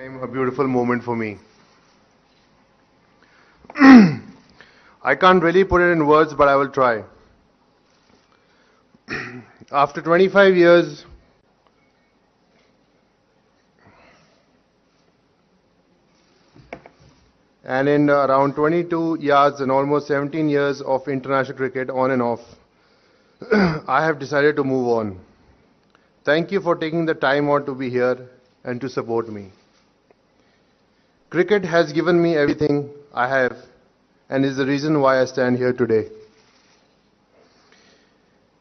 A beautiful moment for me. I can't really put it in words, but I will try. After 25 years, and in around 22 years and almost 17 years of international cricket on and off, I have decided to move on. Thank you for taking the time out to be here and to support me. Cricket has given me everything I have and is the reason why I stand here today.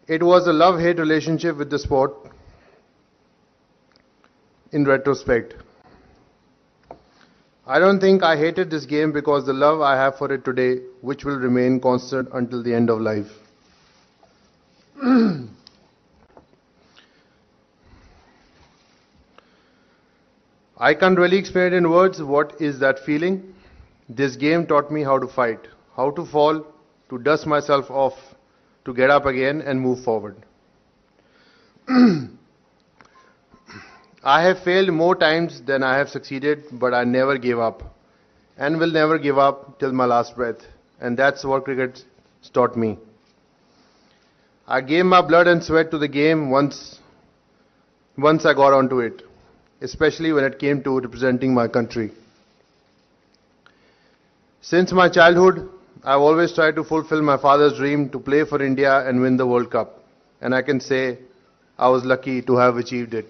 It was a love-hate relationship with the sport in retrospect. I don't think I hated this game because the love I have for it today, which will remain constant until the end of life. I can't really explain it in words what is that feeling. This game taught me how to fight, how to fall, to dust myself off, to get up again and move forward. I have failed more times than I have succeeded, but I never gave up and will never give up till my last breath. And that's what cricket taught me. I gave my blood and sweat to the game once I got onto it, especially when it came to representing my country. Since my childhood, I've always tried to fulfill my father's dream to play for India and win the World Cup. And I can say I was lucky to have achieved it.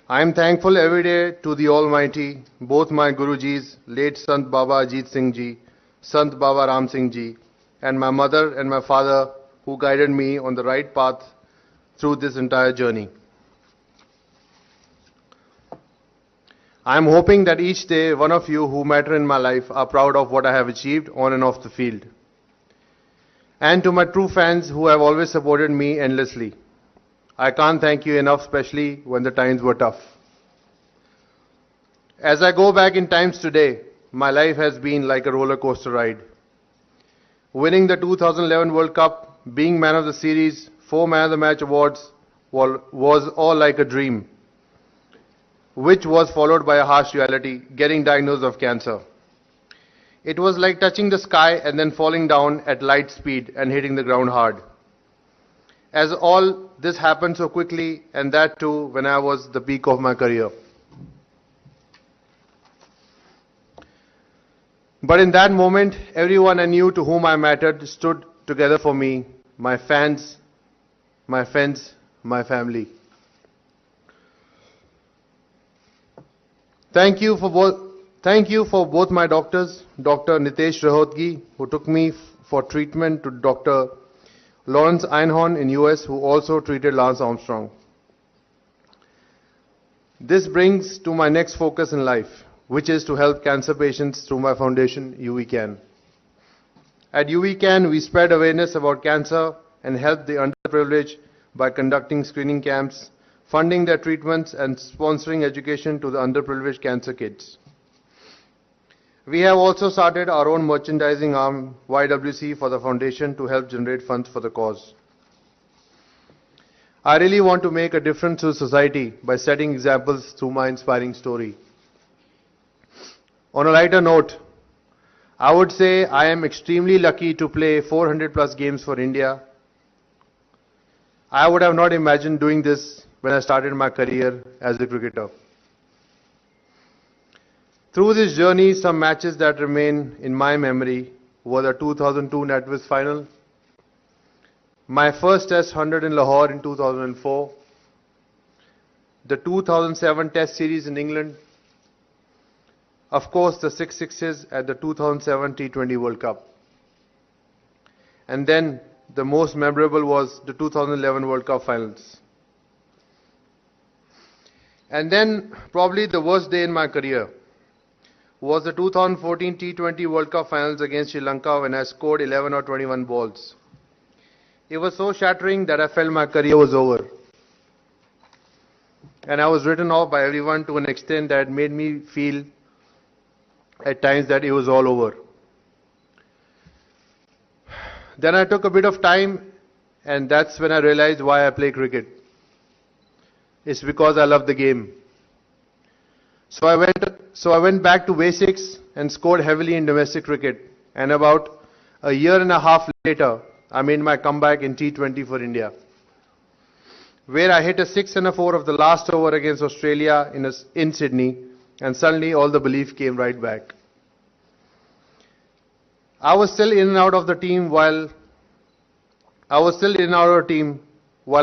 I am thankful every day to the Almighty, both my Gurujis, late Sant Baba Ajit Singh Ji, Sant Baba Ram Singh Ji, and my mother and my father who guided me on the right path through this entire journey. I am hoping that each day one of you who matter in my life are proud of what I have achieved on and off the field. And to my true fans who have always supported me endlessly, I can't thank you enough, especially when the times were tough. As I go back in times today, my life has been like a roller coaster ride. Winning the 2011 World Cup, being man of the series, 4 man of the match awards was all like a dream, which was followed by a harsh reality, getting diagnosed of cancer. It was like touching the sky and then falling down at light speed and hitting the ground hard. As all this happened so quickly, and that too when I was the peak of my career. But in that moment, everyone I knew to whom I mattered stood together for me, my fans, my friends, my family. Thank you for both my doctors, Dr. Nitesh Rahotgi, who took me for treatment, to Dr. Lawrence Einhorn in US, who also treated Lance Armstrong. This brings to my next focus in life, which is to help cancer patients through my foundation, UVCAN. At UVCAN, we spread awareness about cancer and help the underprivileged by conducting screening camps, funding their treatments and sponsoring education to the underprivileged cancer kids. We have also started our own merchandising arm, YWC, for the foundation to help generate funds for the cause. I really want to make a difference to society by setting examples through my inspiring story. On a lighter note, I would say I am extremely lucky to play 400 plus games for India. I would have not imagined doing this when I started my career as a cricketer. Through this journey, some matches that remain in my memory were the 2002 NatWest final, my first Test 100 in Lahore in 2004, the 2007 Test series in England, of course the 6 sixes at the 2007 T20 World Cup, and then the most memorable was the 2011 World Cup finals. And then probably the worst day in my career was the 2014 T20 World Cup finals against Sri Lanka when I scored 11 or 21 balls. It was so shattering that I felt my career was over. And I was written off by everyone to an extent that made me feel at times that it was all over. Then I took a bit of time, and that's when I realized why I play cricket. It's because I love the game. So I went back to basics and scored heavily in domestic cricket. And about a year and a half later, I made my comeback in T20 for India, where I hit a 6 and a 4 of the last over against Australia in Sydney, and suddenly all the belief came right back. I was still in and out of the team while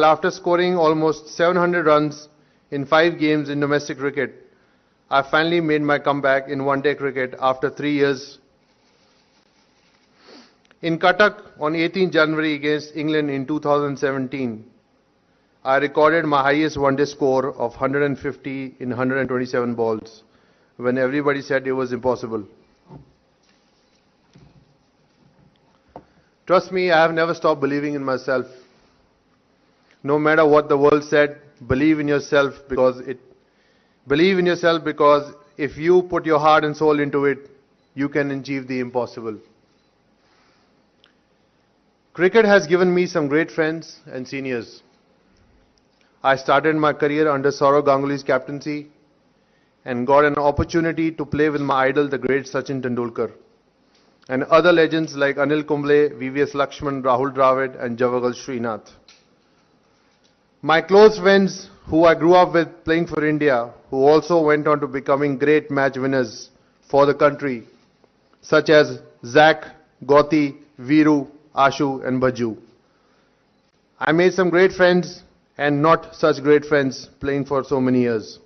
after scoring almost 700 runs in 5 games in domestic cricket, I finally made my comeback in one-day cricket after 3 years. In Cuttack on 18 January against England in 2017, I recorded my highest one-day score of 150 in 127 balls, when everybody said it was impossible. Trust me, I have never stopped believing in myself. No matter what the world said, believe in yourself because if you put your heart and soul into it, you can achieve the impossible. Cricket has given me some great friends and seniors. I started my career under Saurav Ganguly's captaincy and got an opportunity to play with my idol, the great Sachin Tendulkar, and other legends like Anil Kumble, VVS Lakshman, Rahul Dravid and Javagal Srinath. My close friends who I grew up with playing for India, who also went on to becoming great match winners for the country, such as Zach, Gauti, Viru, Ashu and Baju. I made some great friends and not such great friends playing for so many years.